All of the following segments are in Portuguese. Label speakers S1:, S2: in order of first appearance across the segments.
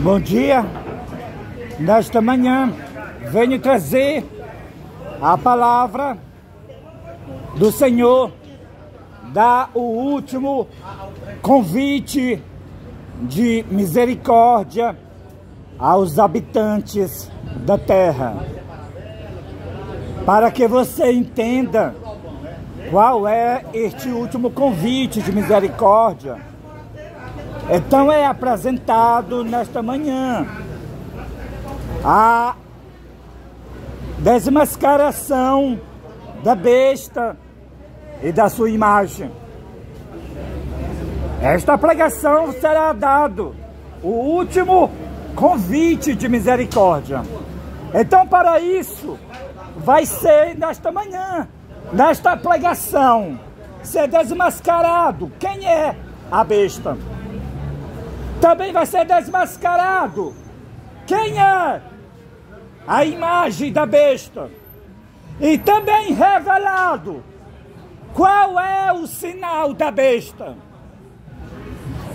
S1: Bom dia. Nesta manhã venho trazer a palavra do Senhor, dar o último convite de misericórdia aos habitantes da terra, para que você entenda qual é este último convite de misericórdia. Então é apresentado nesta manhã a desmascaração da besta e da sua imagem. Esta pregação será dado o último convite de misericórdia. Então, para isso, vai ser nesta manhã, nesta pregação, ser desmascarado quem é a besta. Também vai ser desmascarado quem é a imagem da besta. E também revelado qual é o sinal da besta,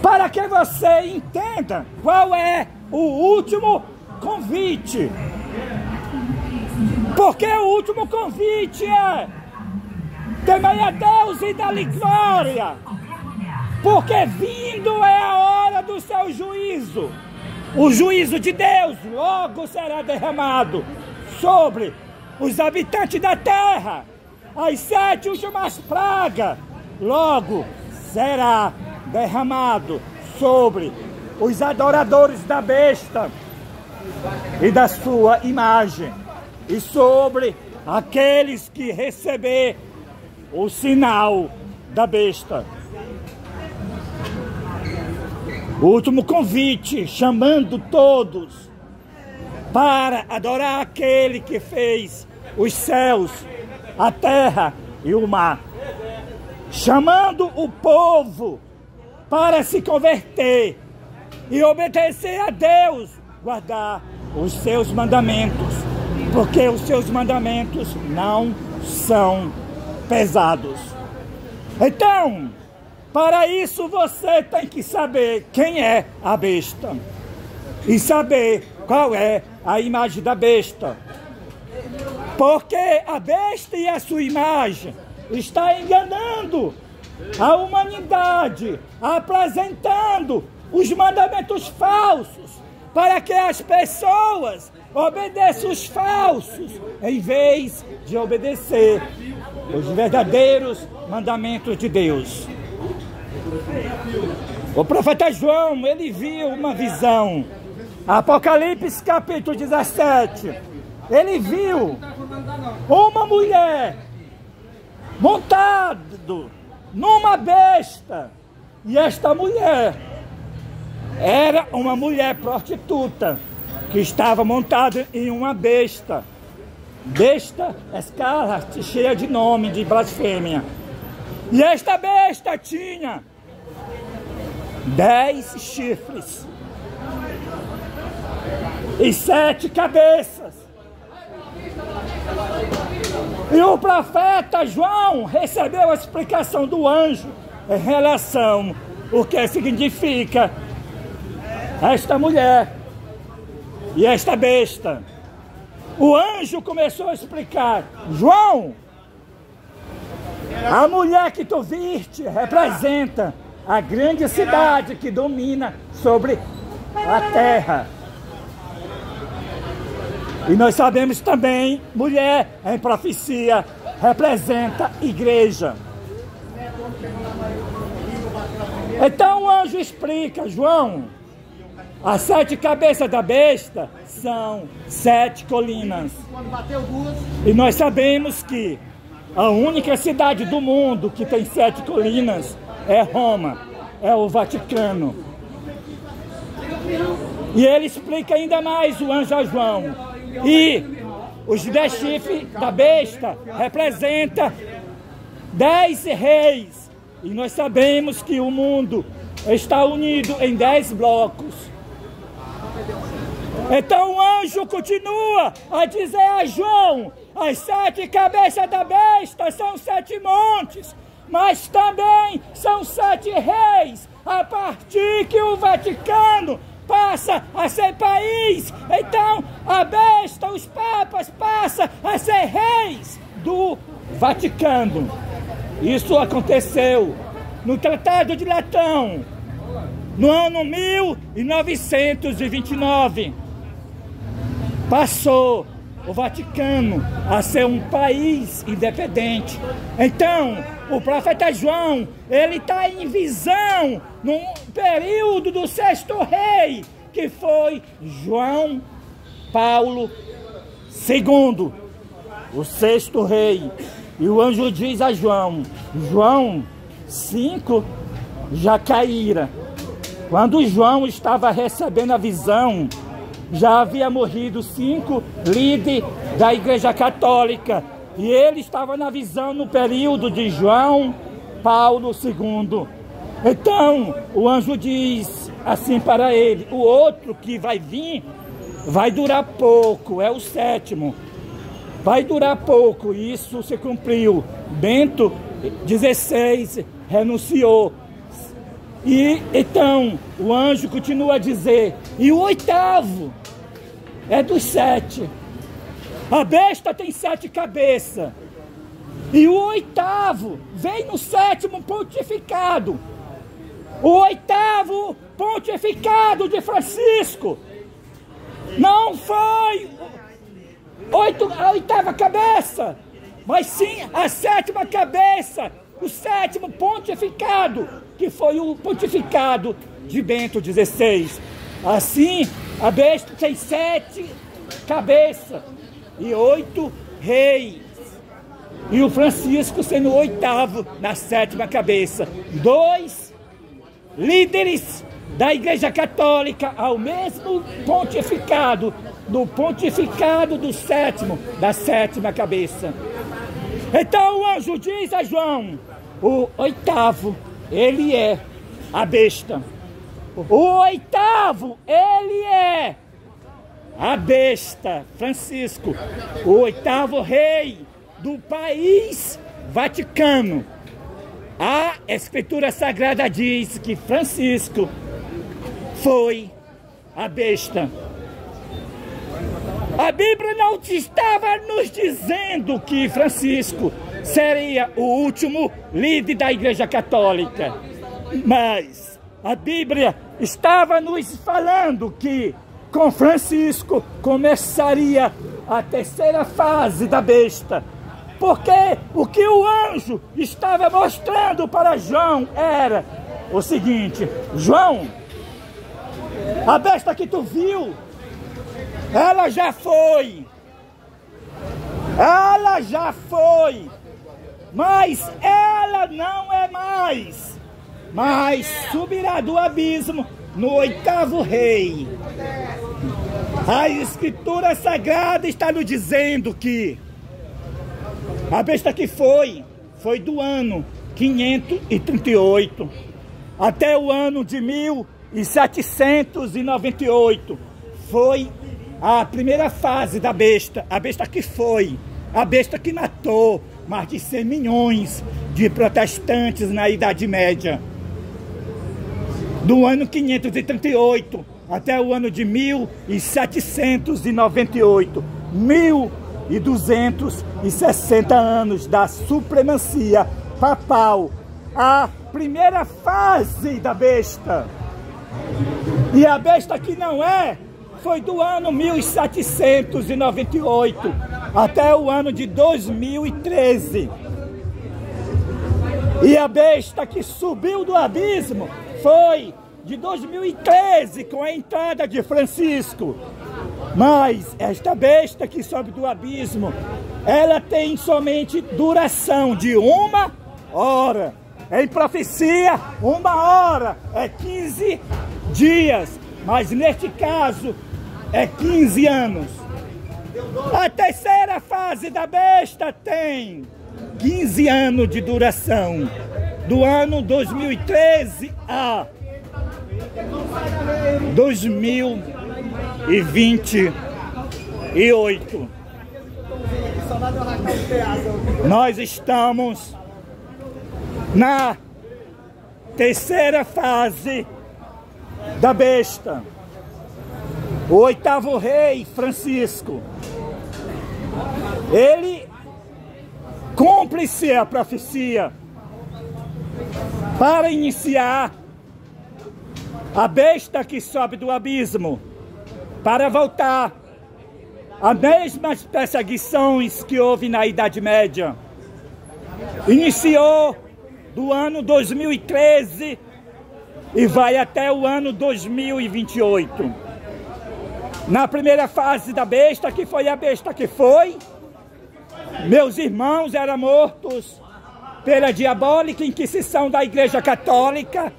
S1: para que você entenda qual é o último convite. Porque o último convite é: temei a Deus e dá-lhe glória, porque vindo é a hora do seu juízo. O juízo de Deus logo será derramado sobre os habitantes da terra. As 7 últimas pragas logo será derramado sobre os adoradores da besta e da sua imagem, e sobre aqueles que receber o sinal da besta. O último convite, chamando todos para adorar aquele que fez os céus, a terra e o mar. Chamando o povo para se converter e obedecer a Deus, guardar os seus mandamentos, porque os seus mandamentos não são pesados. Então, para isso você tem que saber quem é a besta e saber qual é a imagem da besta. Porque a besta e a sua imagem está enganando a humanidade, apresentando os mandamentos falsos para que as pessoas obedeçam os falsos, em vez de obedecer os verdadeiros mandamentos de Deus. O profeta João, ele viu uma visão. Apocalipse capítulo 17. Ele viu uma mulher montada numa besta. E esta mulher era uma mulher prostituta que estava montada em uma besta. Besta escarlate, cheia de nome de blasfêmia. E esta besta tinha 10 chifres e 7 cabeças. E o profeta João recebeu a explicação do anjo em relação ao que significa esta mulher e esta besta. O anjo começou a explicar: João, a mulher que tu viste representa a grande cidade que domina sobre a terra. E nós sabemos também, mulher em profecia representa igreja. Então o anjo explica: João, as 7 cabeças da besta são 7 colinas. E nós sabemos que a única cidade do mundo que tem 7 colinas é Roma, é o Vaticano. E ele explica ainda mais, o anjo a João. E os 10 chifres da besta representam 10 reis. E nós sabemos que o mundo está unido em 10 blocos. Então o anjo continua a dizer a João: as 7 cabeças da besta são 7 montes, mas também são 7 reis, a partir que o Vaticano passa a ser país. Então a besta, os papas, passa a ser reis do Vaticano. Isso aconteceu no Tratado de Latão, no ano 1929. Passou o Vaticano a ser um país independente. Então, o profeta João, ele está em visão no período do sexto rei, que foi João Paulo II, o sexto rei. E o anjo diz a João: João, 5 já caíra. Quando João estava recebendo a visão, já havia morrido 5 líderes da Igreja Católica. E ele estava na visão no período de João Paulo II. Então, o anjo diz assim para ele: o outro que vai vir vai durar pouco, é o 7º. Vai durar pouco. Isso se cumpriu. Bento XVI renunciou. E então o anjo continua a dizer: e o 8º é dos 7. A besta tem 7 cabeças. E o 8º vem no 7º pontificado. O 8º pontificado de Francisco não foi a 8ª cabeça, mas sim a 7ª cabeça, o 7º pontificado, que foi o pontificado de Bento XVI. Assim, a besta tem 7 cabeças e 8 reis. E o Francisco sendo o 8º na 7ª cabeça. 2 líderes da Igreja Católica ao mesmo pontificado, do pontificado do 7º, da 7ª cabeça. Então o anjo diz a João: o 8º, ele é a besta. O 8º, ele é a besta, Francisco, o 8º rei do país Vaticano. A Escritura Sagrada diz que Francisco foi a besta. A Bíblia não estava nos dizendo que Francisco seria o último líder da Igreja Católica, mas a Bíblia estava nos falando que com Francisco começaria a 3ª fase da besta. Porque o que o anjo estava mostrando para João era o seguinte: João, a besta que tu viu, ela já foi, mas ela não é mais, mas subirá do abismo no 8º rei. A Escritura Sagrada está nos dizendo que a besta que foi do ano 538 até o ano de 1798. Foi a primeira fase da besta, a besta que foi, a besta que matou mais de 100 milhões de protestantes na Idade Média. Do ano 538 até o ano de 1798, 1260 anos da supremacia papal, a primeira fase da besta. E a besta que não é, foi do ano 1798 até o ano de 2013. E a besta que subiu do abismo foi de 2013, com a entrada de Francisco. Mas esta besta que sobe do abismo, ela tem somente duração de 1 hora. Em profecia, 1 hora é 15 dias, mas neste caso é 15 anos. A 3ª fase da besta tem 15 anos de duração, do ano 2013 a 2028. Nós estamos na 3ª fase da besta. o 8º rei Francisco, ele cumpre-se a profecia para iniciar a besta que sobe do abismo, para voltar às mesmas perseguições que houve na Idade Média. Iniciou do ano 2013 e vai até o ano 2028. Na primeira fase da besta, que foi a besta que foi, meus irmãos eram mortos pela diabólica inquisição da Igreja Católica,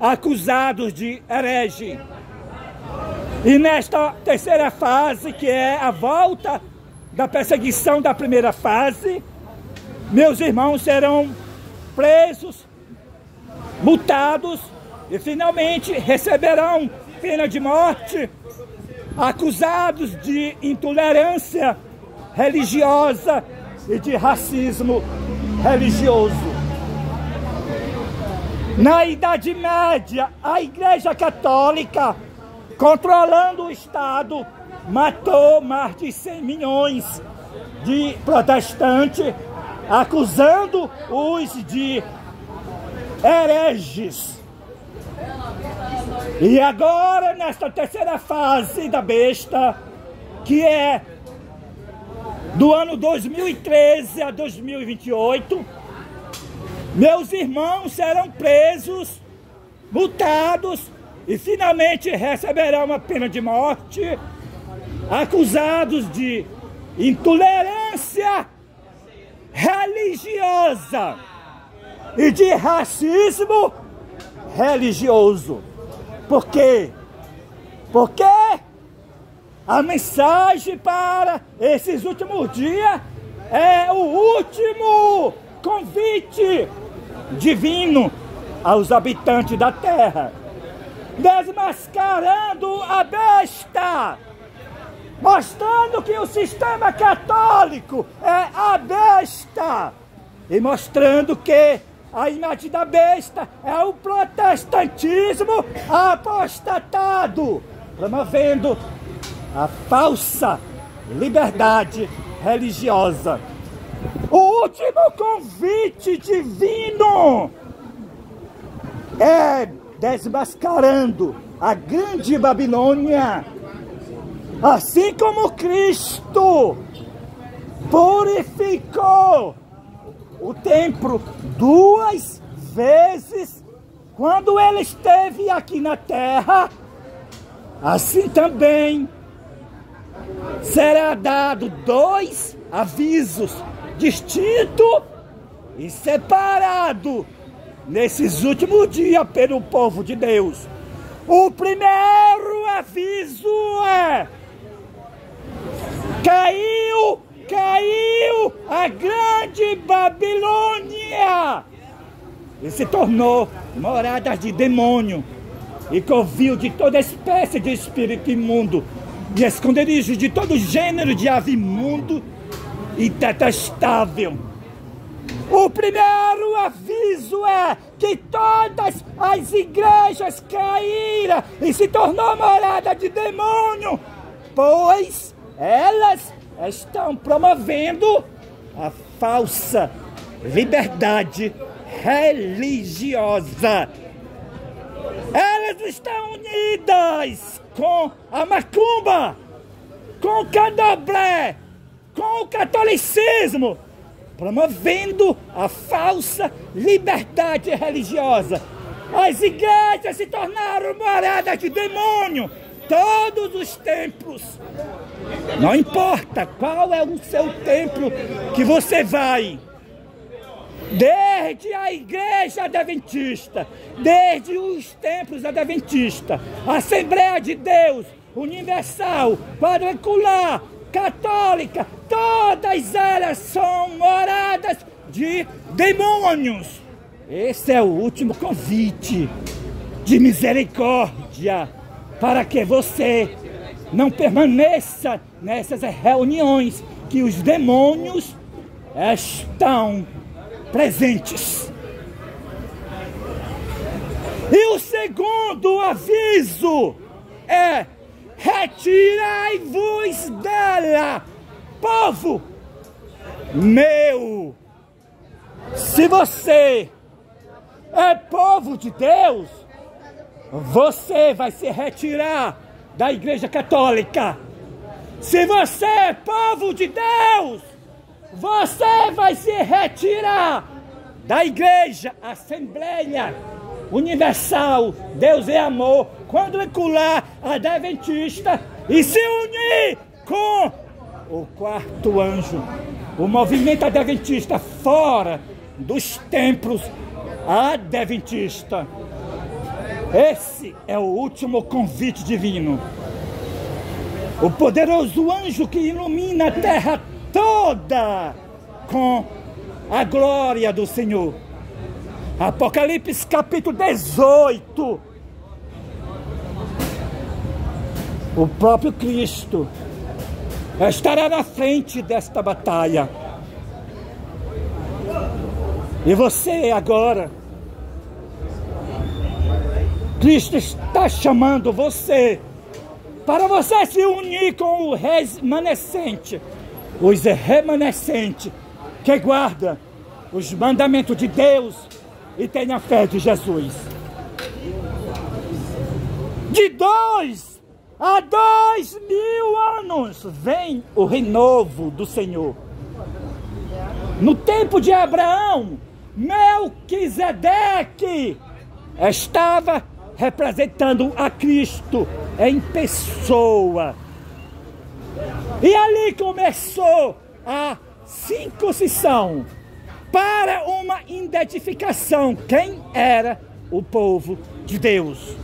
S1: acusados de herege. E nesta terceira fase, que é a volta da perseguição da primeira fase, meus irmãos serão presos, multados e finalmente receberão pena de morte, acusados de intolerância religiosa e de racismo religioso. Na Idade Média, a Igreja Católica, controlando o Estado, matou mais de 100 milhões de protestantes, acusando-os de hereges. E agora, nesta terceira fase da besta, que é do ano 2013 a 2028, meus irmãos serão presos, multados e finalmente receberão uma pena de morte, acusados de intolerância religiosa e de racismo religioso. Por quê? Porque a mensagem para esses últimos dias é o último convite divino aos habitantes da terra, desmascarando a besta, mostrando que o sistema católico é a besta e mostrando que a imagem da besta é o protestantismo apostatado, promovendo a falsa liberdade religiosa. O último convite divino é desmascarando a grande Babilônia, assim como Cristo purificou o templo 2 vezes quando ele esteve aqui na terra, assim também será dado 2 avisos distintos e separados nesses últimos dias pelo povo de Deus. O primeiro aviso é: caiu a grande Babilônia e se tornou morada de demônio e covil de toda espécie de espírito imundo e esconderijo de todo gênero de ave imundo e detestável. O primeiro aviso é que todas as igrejas caíram e se tornou morada de demônio, pois elas estão promovendo a falsa liberdade religiosa. Elas estão unidas com a macumba, com o candomblé, com o catolicismo, promovendo a falsa liberdade religiosa. As igrejas se tornaram moradas de demônio. Todos os templos, não importa qual é o seu templo que você vai, desde a igreja adventista, desde os templos adventistas, Assembleia de Deus, Universal, Quadrangular, Católica, todas elas são moradas de demônios. Esse é o último convite de misericórdia para que você não permaneça nessas reuniões que os demônios estão presentes. E o segundo aviso é retirai-vos dela, povo meu. Se você é povo de Deus, você vai se retirar da Igreja Católica. Se você é povo de Deus, você vai se retirar da Igreja Assembleia Universal Deus é Amor, quadrangular adventista, e se unir com o quarto anjo, o movimento adventista fora dos templos adventistas. Esse é o último convite divino. O poderoso anjo que ilumina a terra toda com a glória do Senhor. Apocalipse capítulo 18. O próprio Cristo estará na frente desta batalha. E você agora, Cristo está chamando você para você se unir com o remanescente, os remanescentes que guarda os mandamentos de Deus e tem a fé de Jesus. De 2 a 2000 anos vem o renovo do Senhor. No tempo de Abraão, Melquisedeque estava representando a Cristo em pessoa. E ali começou a circuncisão para uma identificação quem era o povo de Deus.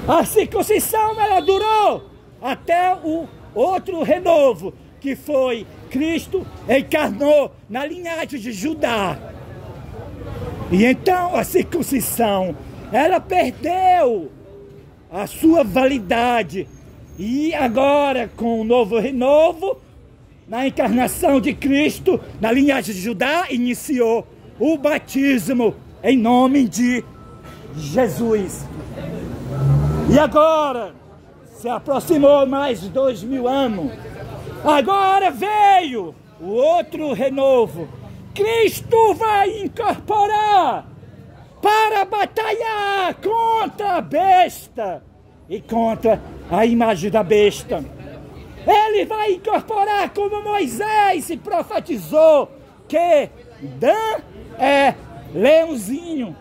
S1: A circuncisão ela durou até o outro renovo, que foi Cristo encarnou na linhagem de Judá. E então a circuncisão ela perdeu a sua validade. E agora, com o novo renovo, na encarnação de Cristo, na linhagem de Judá, iniciou o batismo em nome de Jesus. E agora, se aproximou mais de 2000 anos, agora veio o outro renovo. Cristo vai incorporar para batalhar contra a besta e contra a imagem da besta. Ele vai incorporar, como Moisés se profetizou, que Dan é leãozinho.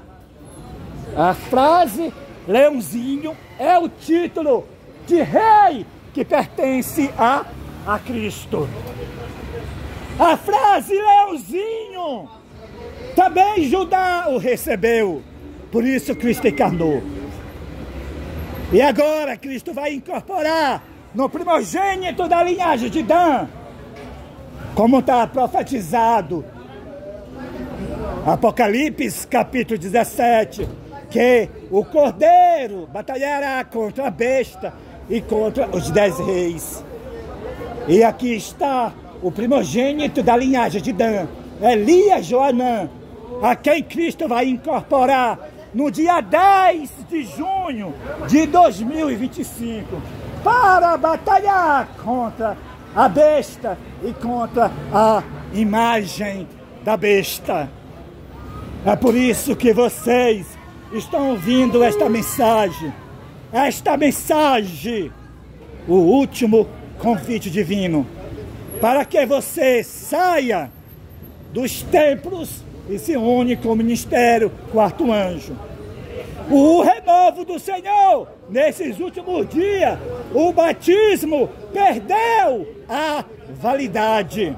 S1: A frase leãozinho é o título de rei que pertence a Cristo. A frase leãozinho também Judá o recebeu, por isso Cristo encarnou. E agora Cristo vai incorporar no primogênito da linhagem de Dan, como está profetizado, Apocalipse capítulo 17, que o Cordeiro batalhará contra a besta e contra os 10 reis. E aqui está o primogênito da linhagem de Dan, Elias Joanã, a quem Cristo vai incorporar no dia 10 de junho de 2025, para batalhar contra a besta e contra a imagem da besta. É por isso que vocês estão ouvindo esta mensagem, o último convite divino, para que você saia dos templos e se une com o ministério quarto anjo. O renovo do Senhor, nesses últimos dias, o batismo perdeu a validade.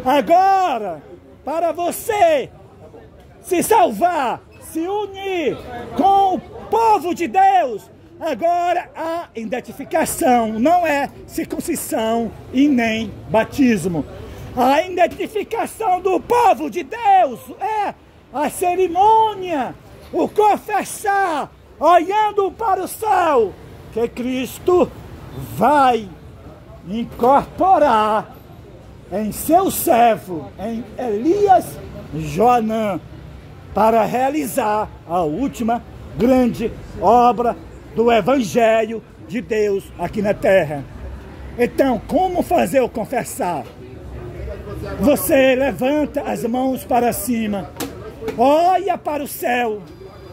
S1: Agora, para você se salvar, se unir com o povo de Deus, agora a identificação não é circuncisão e nem batismo. A identificação do povo de Deus é a cerimônia, o confessar, olhando para o céu, que Cristo vai incorporar em seu servo, em Elias Joanã, para realizar a última grande obra do Evangelho de Deus aqui na terra. Então, como fazer o confessar? Você levanta as mãos para cima, olha para o céu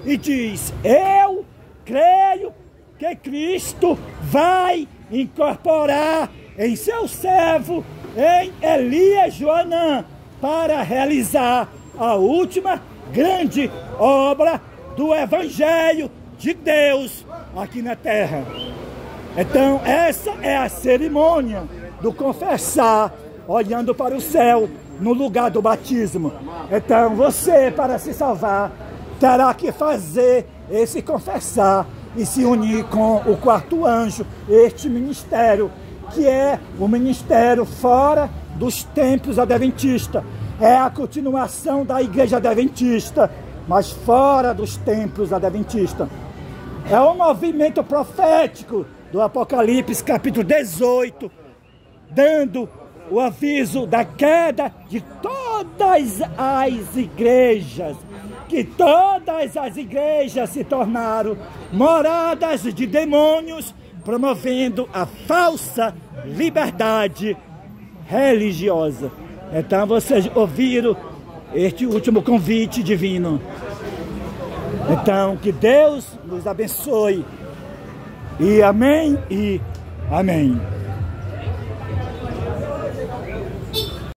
S1: e diz: eu creio que Cristo vai incorporar em seu servo, em Elias Joanã, para realizar a última grande obra do Evangelho de Deus aqui na terra. Então, essa é a cerimônia do confessar, olhando para o céu, no lugar do batismo. Então, você, para se salvar, terá que fazer esse confessar e se unir com o quarto anjo, este ministério, que é o ministério fora dos templos adventistas. É a continuação da igreja adventista, mas fora dos templos adventistas. É um movimento profético do Apocalipse, capítulo 18, dando o aviso da queda de todas as igrejas, que todas as igrejas se tornaram moradas de demônios, promovendo a falsa liberdade religiosa. Então vocês ouviram este último convite divino. Então que Deus nos abençoe. E amém e amém.